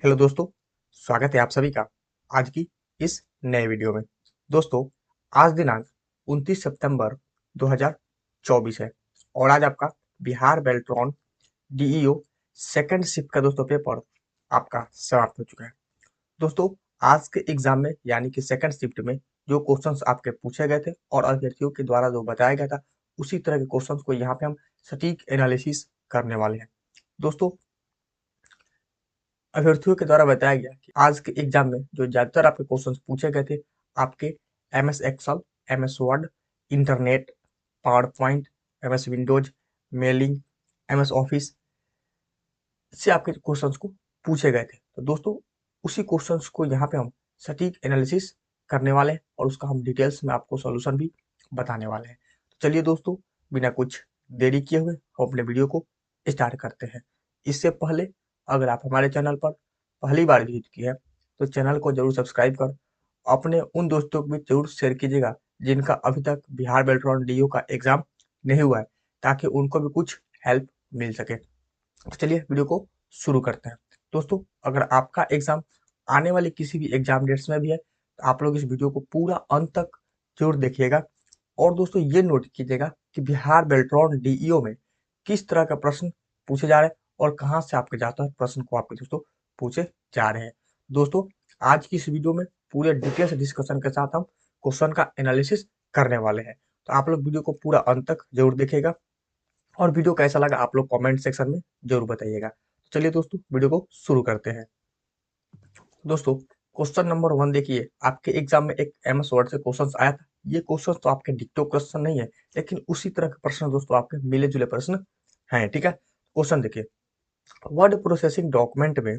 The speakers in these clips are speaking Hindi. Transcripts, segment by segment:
हेलो दोस्तों, स्वागत है आप सभी का आज की इस नए वीडियो में। दोस्तों, आज दिनांक 29 सितंबर 2024 है और आज आपका Bihar Beltron DEO second shift का दोस्तों पेपर आपका समाप्त हो चुका है। दोस्तों, आज के एग्जाम में यानी कि सेकंड शिफ्ट में जो क्वेश्चंस आपके पूछे गए थे और अभ्यर्थियों के द्वारा जो बताया गया था, उसी तरह के क्वेश्चंस को यहाँ पे हम सटीक एनालिसिस करने वाले हैं। दोस्तों, अभ्यर्थियों के द्वारा बताया गया कि आज के एग्जाम में जो ज्यादातर आपके क्वेश्चंस पूछे गए थे, आपके MS Excel, MS Word, internet, power point, MS Windows, mailing, MS Office से आपके क्वेश्चंस को पूछे गए थे। तो दोस्तों, उसी क्वेश्चंस को यहाँ पे हम सटीक एनालिसिस करने वाले हैं और उसका हम डिटेल्स में आपको सॉल्यूशन भी बताने वाले हैं। तो चलिए दोस्तों, बिना कुछ देरी किए हुए हम अपने वीडियो को स्टार्ट करते हैं। इससे पहले अगर आप हमारे चैनल पर पहली बार विजिट किए हैं तो चैनल को जरूर सब्सक्राइब कर अपने उन दोस्तों को भी जरूर शेयर कीजिएगा जिनका अभी तक बिहार बेल्ट्रॉन डीओ का एग्जाम नहीं हुआ है, ताकि उनको भी कुछ हेल्प मिल सके। तो चलिए वीडियो को शुरू करते हैं। दोस्तों, अगर आपका एग्जाम आने वाले किसी भी एग्जाम डेट्स में भी है तो आप लोग इस वीडियो को पूरा अंत तक जरूर देखिएगा। और दोस्तों, ये नोट कीजिएगा कि बिहार बेल्ट्रॉन डीईओ में किस तरह का प्रश्न पूछे जा रहे हैं और कहाँ से आपके ज्यादातर प्रश्न को आपके दोस्तों पूछे जा रहे हैं। दोस्तों, आज की इस वीडियो में पूरे डिटेल्स डिस्कशन के साथ हम क्वेश्चन का एनालिसिस करने वाले हैं। तो आप लोग वीडियो को पूरा अंत तक जरूर देखेगा और वीडियो कैसा लगा आप लोग कमेंट सेक्शन में जरूर बताइएगा। तो चलिए दोस्तों, वीडियो को शुरू करते हैं। दोस्तों, क्वेश्चन नंबर 1 देखिए, आपके एग्जाम में एक एमएस वर्ड से क्वेश्चन आया था। ये क्वेश्चन तो आपके डिक्टो क्वेश्चन नहीं है, लेकिन उसी तरह के प्रश्न दोस्तों आपके मिले जुले प्रश्न हैं। ठीक है, क्वेश्चन देखिए, वर्ड प्रोसेसिंग डॉक्यूमेंट में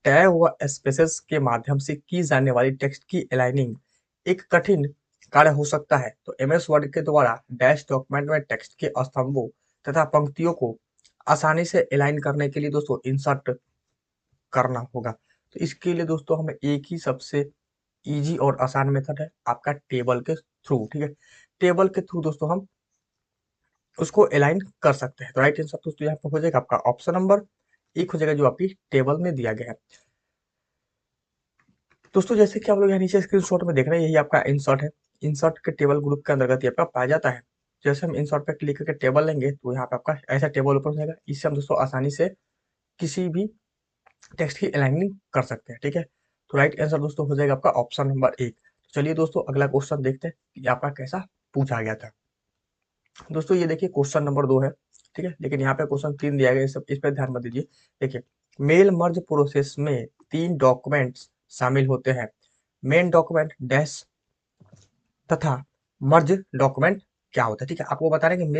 टैग व स्पेसेस के माध्यम से की जाने वाली टेक्स्ट की अलाइनिंग एक कठिन कार्य हो सकता है। तो एमएस वर्ड के द्वारा डैश डॉक्यूमेंट में टेक्स्ट के स्तंभों तथा पंक्तियों को आसानी से अलाइन करने के लिए दोस्तों इंसर्ट करना होगा। तो इसके लिए दोस्तों हमें एक ही सबसे इजी और आसान मेथड है, आपका टेबल के थ्रू। ठीक है, टेबल के थ्रू दोस्तों हम उसको अलाइन कर सकते हैं। तो राइट आंसर दोस्तों यहाँ पर हो जाएगा आपका ऑप्शन नंबर एक हो जाएगा, जो आपकी टेबल में दिया गया है। दोस्तों, जैसे कि आप लोग यहाँ नीचे स्क्रीनशॉट में देख रहे हैं, यही आपका इंसर्ट है। इंसर्ट के टेबल ग्रुप के अंतर्गत ये आपका पाया जाता है। जैसे हम इंसर्ट पे क्लिक करके टेबल लेंगे तो यहाँ पे आपका ऐसा टेबल ओपन हो जाएगा। इससे हम दोस्तों आसानी से किसी भी टेक्स्ट की अलाइनिंग कर सकते हैं। ठीक है, तो राइट आंसर दोस्तों हो जाएगा आपका ऑप्शन नंबर एक। चलिए दोस्तों, अगला क्वेश्चन देखते हैं कि आपका कैसा पूछा गया था। दोस्तों, ये देखिए क्वेश्चन नंबर 2 है। ठीक है, लेकिन यहाँ पे क्वेश्चन 3 दिया गया, सब इस पर ध्यान मत दीजिए। देखिए, मेल मर्ज प्रोसेस में 3 डॉक्यूमेंट्स शामिल होते हैं, मेन डॉक्यूमेंट डैश तथा मर्ज डॉक्यूमेंट क्या होता है। ठीक है, आपको बता रहे हैं कि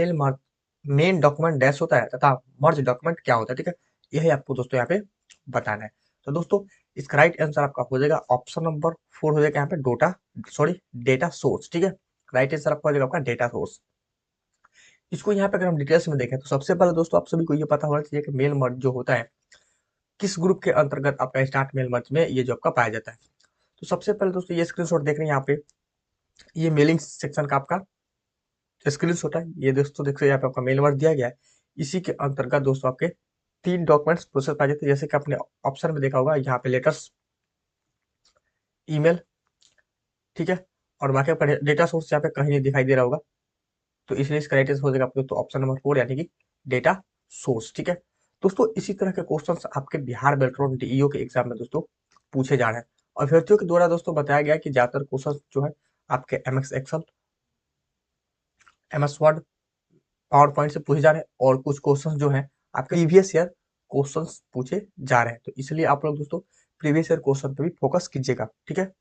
मेन डॉक्यूमेंट डैश होता है तथा मर्ज डॉक्यूमेंट क्या होता है। ठीक है, यही आपको दोस्तों यहाँ पे बताना है। तो दोस्तों, इसका राइट आंसर आपका हो जाएगा ऑप्शन नंबर 4 हो जाएगा यहाँ पे डेटा सोर्स। ठीक है, राइट आंसर आपका हो जाएगा आपका डेटा सोर्स। इसको यहाँ पे अगर हम डिटेल्स में देखें तो सबसे पहले दोस्तों आप सभी को ये पता होना चाहिए कि मेल मर्ज जो होता है किस ग्रुप के अंतर्गत आपका स्टार्ट मेल मर्ज में ये जो आपका पाया जाता है। तो सबसे पहले दोस्तों ये स्क्रीनशॉट देख रहे हैं यहाँ पे, ये मेलिंग सेक्शन का आपका स्क्रीनशॉट है। ये दोस्तों देख रहे हैं यहाँ पे आपका मेल मर्ज दिया गया है। इसी के अंतर्गत दोस्तों आपके 3 डॉक्यूमेंट्स प्रोसेस पाए जाते हैं, जैसे कि आपने ऑप्शन में देखा होगा यहाँ पे लेटर्स, ईमेल। ठीक है, और बाकी आपका डेटा सोर्स यहाँ पे कहीं नहीं दिखाई दे रहा होगा, तो इसलिए इसका राइट आंसर हो जाएगा आपको तो ऑप्शन नंबर 4 यानी कि डेटा सोर्स। ठीक है दोस्तों, इसी तरह के क्वेश्चंस आपके बिहार बेल्ट्रॉन डीईओ के एग्जाम में दोस्तों पूछे जा रहे हैं। और अभ्यर्थियों के द्वारा दोस्तों बताया गया कि ज्यादातर क्वेश्चंस जो है आपके MS Excel, MS Word, power point से पूछे जा रहे हैं और कुछ क्वेश्चंस जो है आपके प्रीवियस ईयर क्वेश्चंस पूछे जा रहे हैं। तो इसलिए आप लोग दोस्तों प्रीवियस ईयर क्वेश्चन पे भी फोकस कीजिएगा। ठीक है,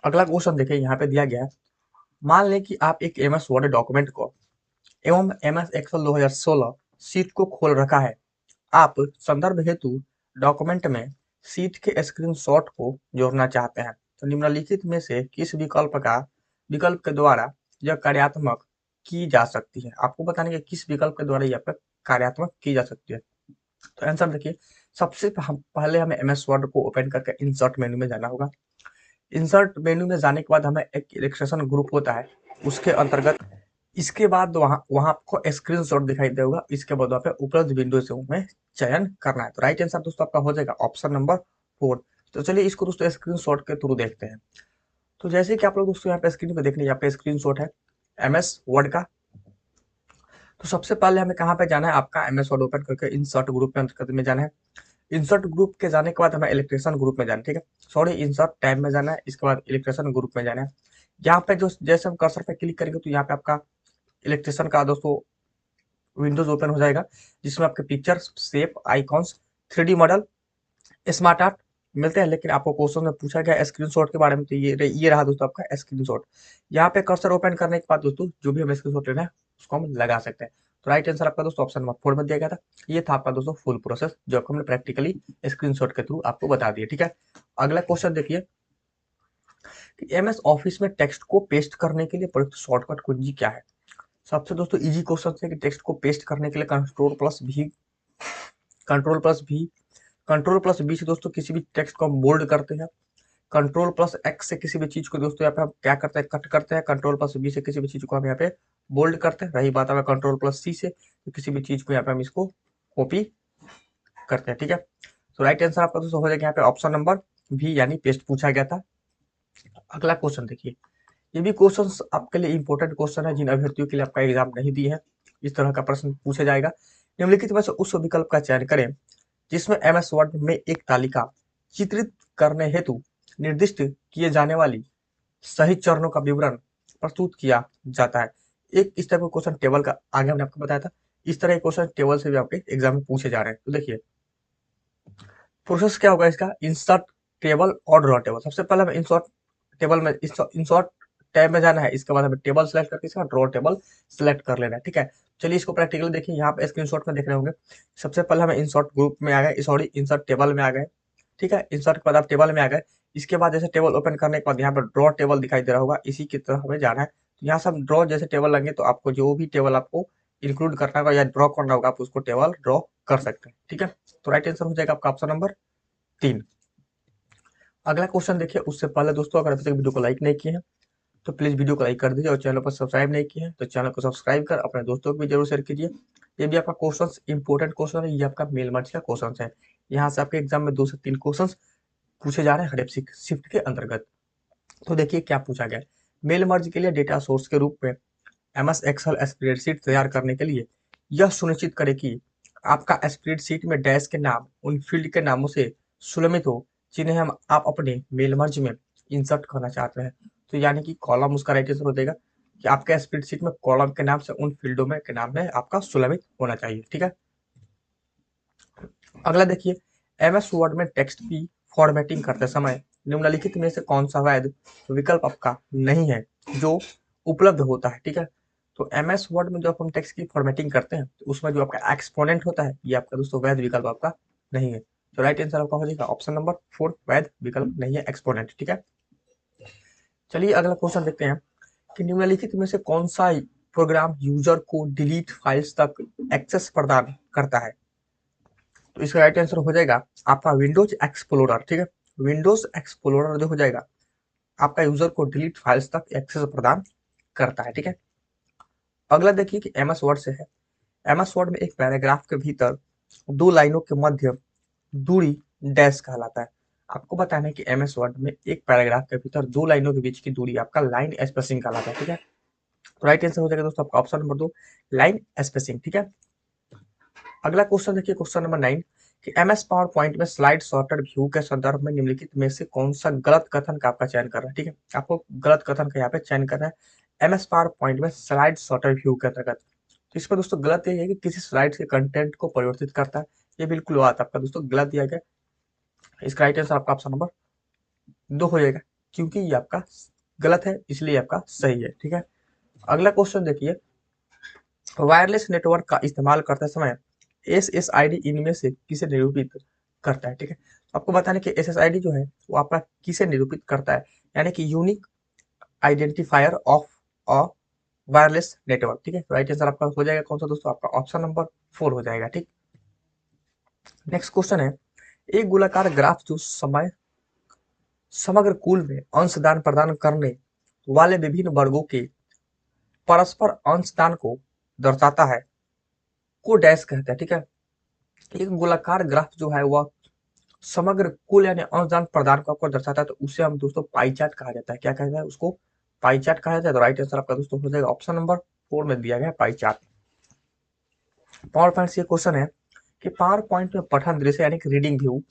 अगला क्वेश्चन देखिए यहाँ पे दिया गया है। मान लें कि आप एक एमएस वर्ड डॉक्यूमेंट को एवं एमएस एक्सेल 2016 शीट को खोल रखा है। आप संदर्भ हेतु डॉक्यूमेंट में शीट के स्क्रीनशॉट को जोड़ना चाहते हैं। तो निम्नलिखित में से किस विकल्प के द्वारा यह कार्यात्मक की जा सकती है। आपको बताने कि किस विकल्प के द्वारा यह कार्यात्मक की जा सकती है। तो आंसर देखिए, सबसे पहले हमें एमएस वर्ड को ओपन करके इंसर्ट मेन्यू में जाना होगा। इंसर्ट मेन्यू में जाने के बाद हमें एक इलस्ट्रेशन ग्रुप होता है, उसके अंतर्गत इसके बाद वहां वहां आपको स्क्रीनशॉट दिखाई देगा। इसके बाद वहाँ पे उपलब्ध विंडो से में चयन करना है। तो राइट आंसर दोस्तों आपका हो जाएगा ऑप्शन नंबर 4। तो चलिए इसको दोस्तों स्क्रीनशॉट के थ्रू देखते हैं। तो जैसे कि आप लोग दोस्तों यहाँ पे स्क्रीन पे देखने, यहाँ पे स्क्रीनशॉट है एमएस वर्ड का। तो सबसे पहले हमें कहाँ पे जाना है, आपका एमएस वर्ड ओपन करके इंसर्ट ग्रुप में अंतर्गत में जाना है। इंसर्ट ग्रुप के जाने के बाद हमें इलेक्ट्रेशन ग्रुप में जाना है, ठीक है, सॉरी इंसर्ट टैब में जाना है, इसके बाद इलेक्ट्रेशन ग्रुप में जाना है। यहाँ पे जो जैसे हम कर्सर पे क्लिक करेंगे तो यहाँ पे आपका इलेक्ट्रेशन का दोस्तों विंडोज ओपन हो जाएगा, जिसमें आपके picture, shape, icons, 3D model, smart art मिलते हैं। लेकिन आपको क्वेश्चन में पूछा गया स्क्रीनशॉट के बारे में, तो ये रहा दोस्तों आपका स्क्रीनशॉट। यहाँ पे कर्सर ओपन करने के बाद दोस्तों जो भी हमें स्क्रीनशॉट लेना है उसको हम लगा सकते हैं। तो राइट आंसर आपका दोस्तों ऑप्शन नंबर 4 में दिया गया था। ये था आपका दोस्तों फुल प्रोसेस जो आपको हमने प्रैक्टिकली स्क्रीनशॉट के थ्रू आपको बता दिया, ठीक है। अगला क्वेश्चन देखिए कि एमएस ऑफिस में टेक्स्ट को पेस्ट करने के लिए प्रयुक्त शॉर्टकट कुंजी क्या है। सबसे दोस्तों इजी क्वेश्चन है कि टेक्स्ट को पेस्ट करने के लिए कंट्रोल प्लस भी कंट्रोल प्लस बी से दोस्तों किसी भी टेक्स्ट को हम बोल्ड करते हैं। कंट्रोल प्लस एक्स से किसी भी चीज को दोस्तों यहाँ पे हम क्या करते हैं, कट करते हैं। कंट्रोल प्लस बी से किसी भी चीज को हम यहाँ पे बोल्ड करते हैं। रही बात हमें कंट्रोल प्लस सी से, तो किसी भी चीज को यहाँ पे हम इसको कॉपी करते हैं, ठीक है। तो राइट आंसर आपका दोस्तों हो जाएगा यहाँ पे ऑप्शन नंबर बी, यानी पेस्ट पूछा गया था। अगला क्वेश्चन देखिए, ये भी क्वेश्चन आपके लिए इंपॉर्टेंट क्वेश्चन है जिन अभ्यर्थियों के लिए आपका एग्जाम नहीं दिए हैं। इस तरह का प्रश्न पूछा जाएगा। निम्नलिखित में से उस विकल्प का चयन करें जिसमें एमएस वर्ड में एक तालिका चित्रित करने हेतु निर्दिष्ट किए जाने वाली सही चरणों का विवरण प्रस्तुत किया जाता है। एक इस टाइप का क्वेश्चन टेबल का आगे हमने आपको बताया था, इस तरह के क्वेश्चन टेबल से भी आपके एग्जाम में पूछे जा रहे हैं। तो देखिए प्रोसेस क्या होगा इसका, इंसर्ट टेबल और ड्रॉ टेबल। सबसे पहले हमें इंसर्ट टेबल में इंसर्ट टैब में जाना है, इसके बाद हमें टेबल सेलेक्ट करके इसका ड्रॉ टेबल सेलेक्ट कर लेना है, ठीक है। चलिए इसको प्रैक्टिकली देखिए, यहाँ पे स्क्रीनशॉट में देख रहे होंगे। सबसे पहले हमें इंसर्ट ग्रुप में आ गए, सॉरी इंसर्ट टेबल में आ गए, ठीक है। इंसर्ट के बाद आप टेबल में आ गए। इसके बाद जैसे टेबल ओपन करने के बाद यहाँ पर ड्रॉ टेबल दिखाई दे रहा होगा, इसी की तरफ हमें जाना है। तो यहाँ से हम ड्रॉ जैसे टेबल लेंगे तो आपको जो भी टेबल आपको इंक्लूड करना होगा या ड्रॉ करना होगा, आप उसको टेबल ड्रॉ कर सकते हैं, ठीक है। तो राइट आंसर हो जाएगा आपका ऑप्शन नंबर 3। अगला क्वेश्चन देखिए, उससे पहले दोस्तों अगर अभी तक वीडियो को लाइक नहीं किए हैं तो प्लीज वीडियो को लाइक कर दीजिए, और चैनल पर सब्सक्राइब नहीं किए हैं तो चैनल को सब्सक्राइब कर अपने दोस्तों को भी जरूर शेयर कीजिए। ये भी आपका क्वेश्चन इंपॉर्टेंट क्वेश्चन है, ये आपका मेल मर्ज का क्वेश्चन है। यहाँ से आपके एग्जाम में 2 से 3 क्वेश्चन पूछे जा रहे हैं हर एक शिफ्ट के अंतर्गत। तो देखिए क्या पूछा गया है। मेल मर्ज के लिए डेटा सोर्स के रूप में एमएस एक्सेल स्प्रेडशीट तैयार करने के लिए यह सुनिश्चित करें कि आपका स्प्रेडशीट में डैश के नाम उन फील्ड के नामों से सुलमित हो जिन्हें हम आप अपने मेल मर्ज में इंसर्ट करना चाहते हैं। तो यानी कि कॉलम उसका राइट आंसर हो जाएगा कि आपके स्प्रेडशीट में कॉलम के नाम से उन फील्डों में के नाम में आपका सुलमित होना चाहिए, ठीक है। अगला देखिए, एमएस वर्ड में टेक्स्ट की फॉर्मेटिंग करते समय निम्नलिखित में से कौन सा वैध विकल्प आपका नहीं है जो उपलब्ध होता है, ठीक है। तो एमएस वर्ड में जब हम टेक्स्ट की फॉर्मेटिंग करते हैं तो उसमें जो आपका एक्सपोनेंट होता है ये आपका दोस्तों वैध विकल्प आपका नहीं है। तो राइट आंसर आपका हो जाएगा ऑप्शन नंबर 4, वैध विकल्प नहीं है एक्सपोनेंट, ठीक है। चलिए अगला क्वेश्चन देखते हैं कि निम्नलिखित में से कौन सा प्रोग्राम यूजर को डिलीट फाइल्स तक एक्सेस प्रदान करता है। तो इसका राइट आंसर हो जाएगा आपका विंडोज एक्सप्लोरर, ठीक है। विंडोज एक्सप्लोरर जो हो जाएगा आपका यूजर को डिलीट फाइल्स तक एक्सेस प्रदान करता है, ठीक है। अगला देखिए कि एमएस वर्ड से है। एमएस वर्ड में एक पैराग्राफ के भीतर 2 लाइनों के मध्य दूरी डैश कहलाता है। आपको बताना है कि एमएस वर्ड में एक पैराग्राफ के भीतर 2 लाइनों के बीच की दूरी आपका लाइन स्पेसिंग कहलाता है, ठीक है। तो राइट आंसर हो जाएगा दोस्तों आपका ऑप्शन नंबर 2, लाइन स्पेसिंग, ठीक है। अगला क्वेश्चन देखिए, क्वेश्चन नंबर 9 कि एमएस पावर पॉइंट में स्लाइड सॉर्टेड व्यू के संदर्भ में निम्नलिखित में से कौन सा गलत कथन का आपका चयन करना है, ठीक है। आपको गलत कथन का यहाँ पे चयन करना है एमएस पावर पॉइंट में स्लाइड सॉर्टेड व्यू के अंतर्गत। तो इसमें दोस्तों गलत ये है कि किसी स्लाइड के कंटेंट को परिवर्तित करता है, ये बिल्कुल बात आपका दोस्तों गलत दिया गया। इसका राइट आंसर आपका ऑप्शन नंबर 2 हो जाएगा, क्योंकि ये आपका गलत है इसलिए आपका सही है, ठीक है। अगला क्वेश्चन देखिए, वायरलेस नेटवर्क का इस्तेमाल करते समय एसएसआईडी इनमें से किसे निरूपित करता है, ठीक है। आपको बताना कि एसएसआईडी जो है वो आपका किसे निरूपित करता है, यानी कि unique identifier of a wireless network, ठीक है। राइट आंसर आपका हो जाएगा कौन सा दोस्तों, आपका ऑप्शन नंबर 4 हो जाएगा, ठीक। नेक्स्ट क्वेश्चन है, एक गोलाकार ग्राफ जो समय समग्र कुल में अंशदान प्रदान करने वाले विभिन्न वर्गों के परस्पर अंशदान को दर्शाता है को डैश कहते हैं। ठीक है, एक गोलाकार ग्राफ जो है वह समग्र कुल यानी अंशदान प्रदान को आपको दर्शाता है, तो उसे हम दोस्तों पाई चार्ट कहा जाता है। क्या कहता है उसको? पाई चार्ट कहा जाता है। तो राइट आंसर आपका दोस्तों हो जाएगा ऑप्शन नंबर 4 में दिया गया पाई चार्ट। पावर पॉइंट से क्वेश्चन है कि पावर पॉइंट में पठन दृश्य यानी कि रीडिंग व्यू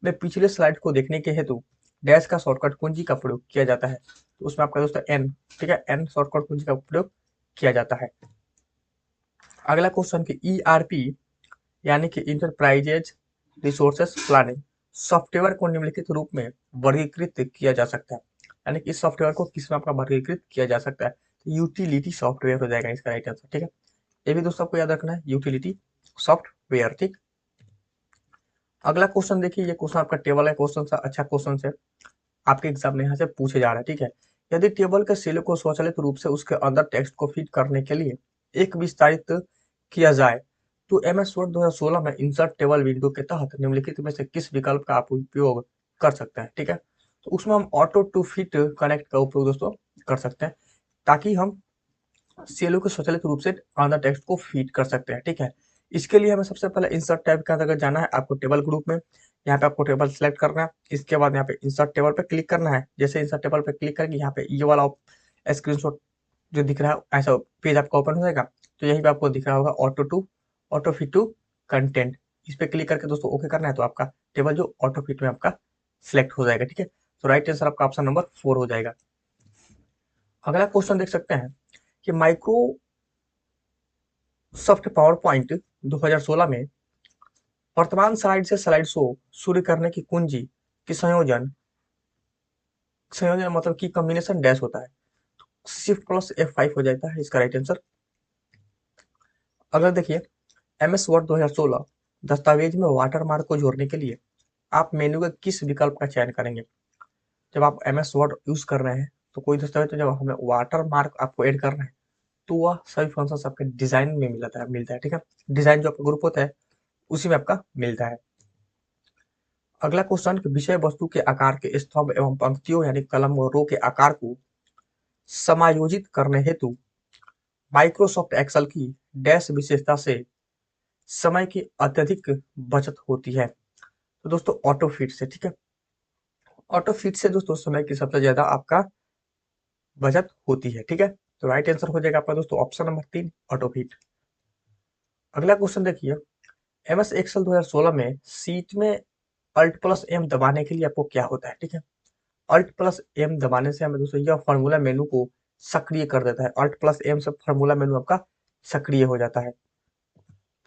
में पिछले स्लाइड को देखने के हेतु डैश का शॉर्टकट कुंजी का प्रयोग किया जाता है। तो उसमें आपका दोस्तों एन, ठीक है, एन शॉर्टकट कुंजी का प्रयोग किया जाता है। अगला क्वेश्चन की ईआरपी यानी कि इंटरप्राइजेज रिसोर्सेस प्लानिंग सॉफ्टवेयर को निम्नलिखित रूप में वर्गीकृत किया जा सकता है, यानी कि इस सॉफ्टवेयर को किस में आपका वर्गीकृत किया जा सकता है? तो यूटिलिटी सॉफ्टवेयर हो जाएगा इसका राइट आंसर। ठीक है, ये भी दोस्तों आपको याद रखना है, यूटिलिटी सॉफ्टवेयर। ठीक, अगला क्वेश्चन देखिए, ये क्वेश्चन आपका टेबल है, क्वेश्चन सा अच्छा क्वेश्चन है, आपके एग्जाम में यहाँ से पूछे जा रहा है। ठीक है, यदि टेबल के सेल को स्वचालित रूप से उसके अंदर टेक्स्ट को फिट करने के लिए एक विस्तारित किया जाए तो एमएस वर्ड 2016 में इंसर्ट टेबल विंडो के तहत निम्नलिखित में से किस विकल्प का आप उपयोग कर सकते हैं? ठीक है, तो उसमें हम ऑटो टू फिट कनेक्ट का उपयोग दोस्तों कर सकते हैं, ताकि हम सेलों को स्वचालित रूप से अंदर टेक्स्ट को फीड कर सकते हैं। ठीक है, इसके लिए हमें सबसे पहले इंसर्ट टैब के अंदर जाना है, आपको टेबल ग्रुप में, यहाँ पे आपको टेबल सेलेक्ट करना है। इसके बाद यहाँ पे इंसर्ट टेबल पे क्लिक करना है। जैसे इंसर्ट टेबल पे क्लिक करेंगे, यहाँ पे ये वाला स्क्रीनशॉट जो दिख रहा है ऐसा पेज आपका ओपन हो जाएगा। तो यहीं पे आपको दिख रहा होगा ऑटो फिट टू कंटेंट, इस पे क्लिक करके दोस्तों ओके करना है, तो आपका टेबल जो ऑटो फिट में आपका सिलेक्ट हो जाएगा। ठीक है, तो राइट आंसर आपका ऑप्शन नंबर 4 हो जाएगा। अगला क्वेश्चन देख सकते हैं कि माइक्रोसॉफ्ट पावर पॉइंट 2016 में वर्तमान स्लाइड से स्लाइड शो शुरू करने की कुंजी की संयोजन संयोजन मतलब की कॉम्बिनेशन डैश होता है। शिफ्ट प्लस F5 हो जाता है इसका राइट आंसर। अगर देखिए एमएस वर्ड 2016 दस्तावेज में वाटरमार्क को जोड़ने के लिए आप मेन्यू के किस विकल्प का चयन करेंगे? जब आप एमएस वर्ड यूज कर रहे हैं तो कोई दस्तावेज, तो जब हमें वाटरमार्क आपको ऐड करना है तो वह सभी फंक्शन आपके डिजाइन में मिलता है। ठीक है, डिजाइन जो आपका ग्रुप होता है उसी में आपका मिलता है। अगला क्वेश्चन, विषय वस्तु के आकार के स्तंभ एवं पंक्तियों यानी कलम और रो के आकार को समायोजित करने हेतु माइक्रोसॉफ्ट एक्सेल की डैश विशेषता से समय की अत्यधिक बचत होती है? तो दोस्तों ऑटो फिट से। ठीक है, ऑटो फिट से दोस्तों समय की सबसे ज्यादा आपका बचत होती है। ठीक है, तो राइट आंसर हो जाएगा आपका दोस्तों ऑप्शन नंबर 3 ऑटो फिट। अगला क्वेश्चन देखिए, एमएस एक्सेल 2016 में सीट में अल्ट प्लस एम दबाने के लिए आपको क्या होता है? ठीक है, अल्ट प्लस एम दबाने से हमें दोस्तों यह फार्मूला मेनू को सक्रिय कर देता है। अल्ट प्लस एम से फार्मूला मेनू आपका सक्रिय हो जाता है,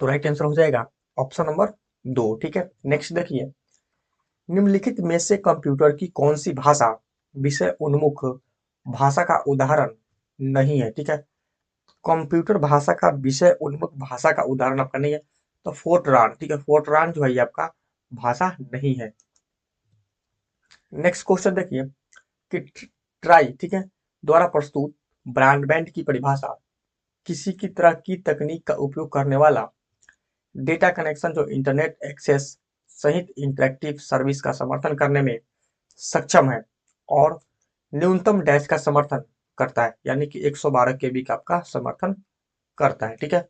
तो राइट आंसर हो जाएगा ऑप्शन नंबर 2। ठीक है, नेक्स्ट देखिए, निम्नलिखित में से कंप्यूटर की कौन सी भाषा विषय उन्मुख भाषा का उदाहरण नहीं है? ठीक है, कंप्यूटर भाषा का विषय उन्मुख भाषा का उदाहरण आपका नहीं है, तो फोर्ट्रान। ठीक है, फोर्ट्रान जो है ये आपका भाषा नहीं है। नेक्स्ट क्वेश्चन देखिए कि ट्राई, ठीक है, द्वारा प्रस्तुत ब्रॉडबैंड की परिभाषा किसी की तरह की तकनीक का उपयोग करने वाला डेटा कनेक्शन जो इंटरनेट एक्सेस सहित इंटरेक्टिव सर्विस का समर्थन करने में सक्षम है और न्यूनतम डैश का समर्थन करता है, यानी कि 112 केबी का आपका समर्थन करता है। ठीक है,